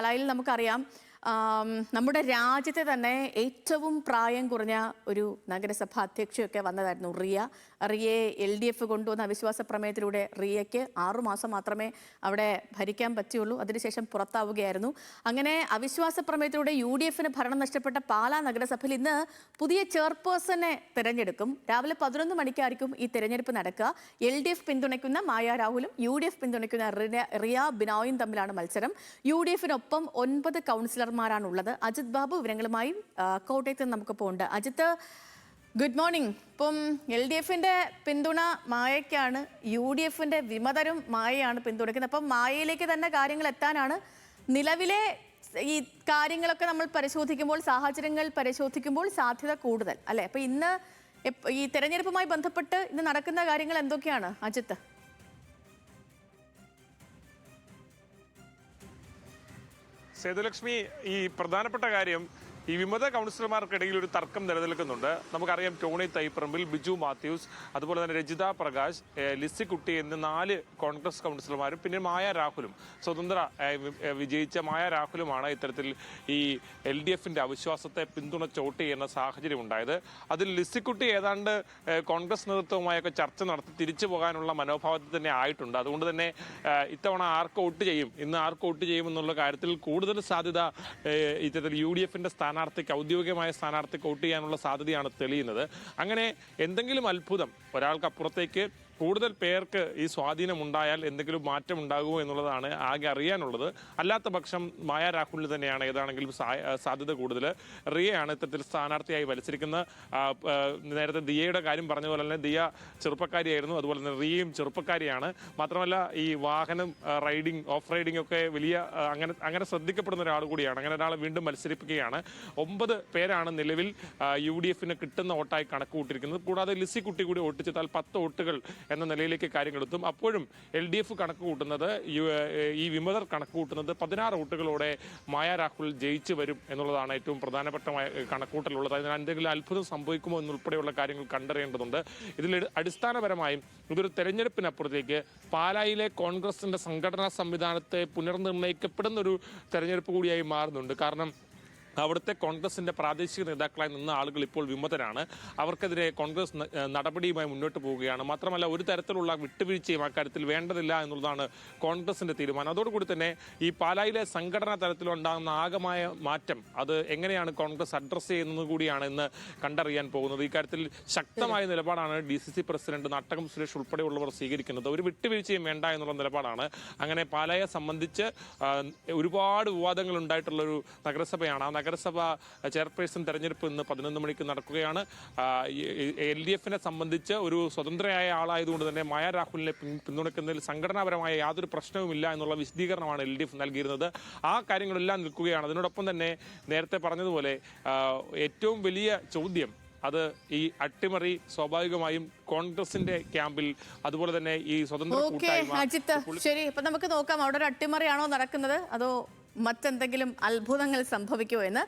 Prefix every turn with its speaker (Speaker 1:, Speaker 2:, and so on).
Speaker 1: പാലായിൽ നമുക്കറിയാം നമ്മുടെ രാജ്യത്തെ തന്നെ ഏറ്റവും പ്രായം കുറഞ്ഞ ഒരു നഗരസഭ അധ്യക്ഷയൊക്കെ വന്നതായിരുന്നു റിയയെ LDF കൊണ്ടുവന്ന അവിശ്വാസ പ്രമേയത്തിലൂടെ റിയയ്ക്ക് 6 മാസം മാത്രമേ അവിടെ ഭരിക്കാൻ പറ്റുള്ളൂ. അതിനുശേഷം പുറത്താവുകയായിരുന്നു. അങ്ങനെ അവിശ്വാസ പ്രമേയത്തിലൂടെ UDF ഭരണം നഷ്ടപ്പെട്ട പാലാ നഗരസഭയിൽ ഇന്ന് പുതിയ ചെയർപേഴ്സണെ തിരഞ്ഞെടുക്കും. രാവിലെ 11 മണിക്കായിരിക്കും ഈ തിരഞ്ഞെടുപ്പ് നടക്കുക. LDF പിന്തുണയ്ക്കുന്ന മായ രാഹുലും UDF പിന്തുണയ്ക്കുന്ന റിയ ബിനോയും തമ്മിലാണ് മത്സരം. UDF-നൊപ്പം 9 കൗൺസിലർമാരാണുള്ളത്. അജിത് ബാബു വിവരങ്ങളുമായി കോട്ടയത്ത് നമുക്കിപ്പോൾ ഉണ്ട്. Ajith, good morning. ഇപ്പം LDF-ന്റെ പിന്തുണ മായയ്ക്കാണ്, UDF-ന്റെ വിമതരും മായയാണ് പിന്തുണയ്ക്കുന്നത്. അപ്പം മായയിലേക്ക് തന്നെ കാര്യങ്ങൾ എത്താനാണ്. നിലവിലെ ഈ കാര്യങ്ങളൊക്കെ നമ്മൾ പരിശോധിക്കുമ്പോൾ, സാഹചര്യങ്ങൾ പരിശോധിക്കുമ്പോൾ സാധ്യത കൂടുതൽ അല്ലേ? അപ്പം ഇന്ന് ഈ തെരഞ്ഞെടുപ്പുമായി ബന്ധപ്പെട്ട് ഇന്ന് നടക്കുന്ന കാര്യങ്ങൾ എന്തൊക്കെയാണ് അജിത്ത്?
Speaker 2: സേതുലക്ഷ്മി, ഈ പ്രധാനപ്പെട്ട കാര്യം ഈ വിമത കൗൺസിലർമാർക്കിടയിൽ ഒരു തർക്കം നിലനിൽക്കുന്നുണ്ട്. നമുക്കറിയാം, ടോണി തൈപ്പറമ്പിൽ, ബിജു മാത്യൂസ്, അതുപോലെ തന്നെ രജിത പ്രകാശ്, ലിസിക്കുട്ടി എന്നീ 4 കോൺഗ്രസ് കൗൺസിലർമാരും പിന്നെ മായ രാഹുലും, സ്വതന്ത്ര വിജയിച്ച മായ രാഹുലുമാണ് ഇത്തരത്തിൽ ഈ LDF-ന്റെ അവിശ്വാസത്തെ പിന്തുണച്ച് വോട്ട് ചെയ്യുന്ന സാഹചര്യം ഉണ്ടായത്. അതിൽ ലിസിക്കുട്ടി ഏതാണ്ട് കോൺഗ്രസ് നേതൃത്വവുമായൊക്കെ ചർച്ച നടത്തി തിരിച്ചു പോകാനുള്ള മനോഭാവത്തിൽ തന്നെ ആയിട്ടുണ്ട്. അതുകൊണ്ട് തന്നെ ഇത്തവണ ആർക്ക് വോട്ട് ചെയ്യും, ഇന്ന് ആർക്ക് വോട്ട് ചെയ്യുമെന്നുള്ള കാര്യത്തിൽ കൂടുതൽ സാധ്യത ഇത്തരത്തിൽ UDF-ന്റെ ഔദ്യോഗികമായ സ്ഥാനാർത്ഥിക്ക് വോട്ട് ചെയ്യാനുള്ള സാധ്യതയാണ് തെളിയുന്നത്. അങ്ങനെ എന്തെങ്കിലും അത്ഭുതം ഒരാൾക്കപ്പുറത്തേക്ക് കൂടുതൽ പേർക്ക് ഈ സ്വാധീനം ഉണ്ടായാൽ എന്തെങ്കിലും മാറ്റം ഉണ്ടാകുമോ എന്നുള്ളതാണ് ആകെ അറിയാനുള്ളത്. അല്ലാത്ത പക്ഷം മായ രാഹുലിന് തന്നെയാണ് ഏതാണെങ്കിലും സാധ്യത കൂടുതൽ. റിയയാണ് ഇത്തരത്തിൽ സ്ഥാനാർത്ഥിയായി മത്സരിക്കുന്നത്. നേരത്തെ ദിയയുടെ കാര്യം പറഞ്ഞ പോലെ തന്നെ ദിയ ചെറുപ്പക്കാരിയായിരുന്നു, അതുപോലെ തന്നെ റിയയും ചെറുപ്പക്കാരിയാണ്. മാത്രമല്ല ഈ വാഹനം റൈഡിങ്, ഓഫ് റൈഡിംഗ് ഒക്കെ വലിയ അങ്ങനെ ശ്രദ്ധിക്കപ്പെടുന്ന ഒരാൾ കൂടിയാണ്. അങ്ങനെ ഒരാളെ വീണ്ടും മത്സരിപ്പിക്കുകയാണ്. 9 പേരാണ് നിലവിൽ UDF-ന് കിട്ടുന്ന വോട്ടായി കണക്ക് കൂട്ടിയിരിക്കുന്നത്. കൂടാതെ ലിസിക്കുട്ടി കൂടി വോട്ട് ചെയ്താൽ 10 വോട്ടുകൾ എന്ന നിലയിലേക്ക് കാര്യങ്ങൾ എത്തും. അപ്പോഴും LDF കണക്ക് കൂട്ടുന്നത്, ഈ വിമതർ കണക്ക് കൂട്ടുന്നത് 16 വോട്ടുകളോടെ മായ രാഹുൽ ജയിച്ചു വരും എന്നുള്ളതാണ് ഏറ്റവും പ്രധാനപ്പെട്ട കണക്കൂട്ടലുള്ളത്. അതിനാൽ എന്തെങ്കിലും അത്ഭുതം സംഭവിക്കുമോ എന്നുൾപ്പെടെയുള്ള കാര്യങ്ങൾ കണ്ടറിയേണ്ടതുണ്ട്. ഇതിൽ അടിസ്ഥാനപരമായും ഇതൊരു തെരഞ്ഞെടുപ്പിനപ്പുറത്തേക്ക് പാലായിലെ കോൺഗ്രസിന്റെ സംഘടനാ സംവിധാനത്തെ പുനർനിർണ്ണയിക്കപ്പെടുന്ന ഒരു തെരഞ്ഞെടുപ്പ് കൂടിയായി മാറുന്നുണ്ട്. കാരണം അവിടുത്തെ കോൺഗ്രസിന്റെ പ്രാദേശിക നേതാക്കളായി നിന്ന ആളുകൾ ഇപ്പോൾ വിമതരാണ്. അവർക്കെതിരെ കോൺഗ്രസ് നടപടിയുമായി മുന്നോട്ട് പോവുകയാണ്. മാത്രമല്ല, ഒരു തരത്തിലുള്ള വിട്ടുവീഴ്ചയും അക്കാര്യത്തിൽ വേണ്ടതില്ല എന്നുള്ളതാണ് കോൺഗ്രസിന്റെ തീരുമാനം. അതോടുകൂടി തന്നെ ഈ പാലായിലെ സംഘടനാ തലത്തിലുണ്ടാകുന്ന ആകമായ മാറ്റം അത് എങ്ങനെയാണ് കോൺഗ്രസ് അഡ്രസ്സ് ചെയ്യുന്നത് കൂടിയാണ് ഇന്ന് കണ്ടറിയാൻ പോകുന്നത്. ഇക്കാര്യത്തിൽ ശക്തമായ നിലപാടാണ് DCC പ്രസിഡന്റ് നട്ടകം സുരേഷ് ഉൾപ്പെടെയുള്ളവർ സ്വീകരിക്കുന്നത്. ഒരു വിട്ടുവീഴ്ചയും വേണ്ട എന്നുള്ള നിലപാടാണ്. അങ്ങനെ പാലായെ സംബന്ധിച്ച് ഒരുപാട് വിവാദങ്ങൾ ഉണ്ടായിട്ടുള്ളൊരു നഗരസഭയാണ്. ആ നഗരസഭ ചെയർപേഴ്സൺ തെരഞ്ഞെടുപ്പ് ഇന്ന് 11 മണിക്ക് നടക്കുകയാണ്. LDF-നെ സംബന്ധിച്ച് ഒരു സ്വതന്ത്രയായ ആളായതുകൊണ്ട് തന്നെ മായ രാഹുലിനെ പിന്തുണയ്ക്കുന്നതിൽ സംഘടനാപരമായ യാതൊരു പ്രശ്നവുമില്ല എന്നുള്ള വിശദീകരണമാണ് LDF നൽകിയിരുന്നത്. ആ കാര്യങ്ങളെല്ലാം നിൽക്കുകയാണ്. അതിനോടൊപ്പം തന്നെ നേരത്തെ പറഞ്ഞതുപോലെ ഏറ്റവും വലിയ ചോദ്യം അത് ഈ അട്ടിമറി സ്വാഭാവികമായും കോൺഗ്രസിന്റെ ക്യാമ്പിൽ, അതുപോലെ തന്നെ ഈ സ്വതന്ത്ര കൂട്ടായ്മ.
Speaker 1: ശരി, ഇപ്പൊ നമുക്ക് നോക്കാം അവിടെ ഒരു അട്ടിമറിയാണോ നടക്കുന്നത് അതോ മറ്റെന്തെങ്കിലും അത്ഭുതങ്ങൾ സംഭവിക്കുമോ എന്ന്.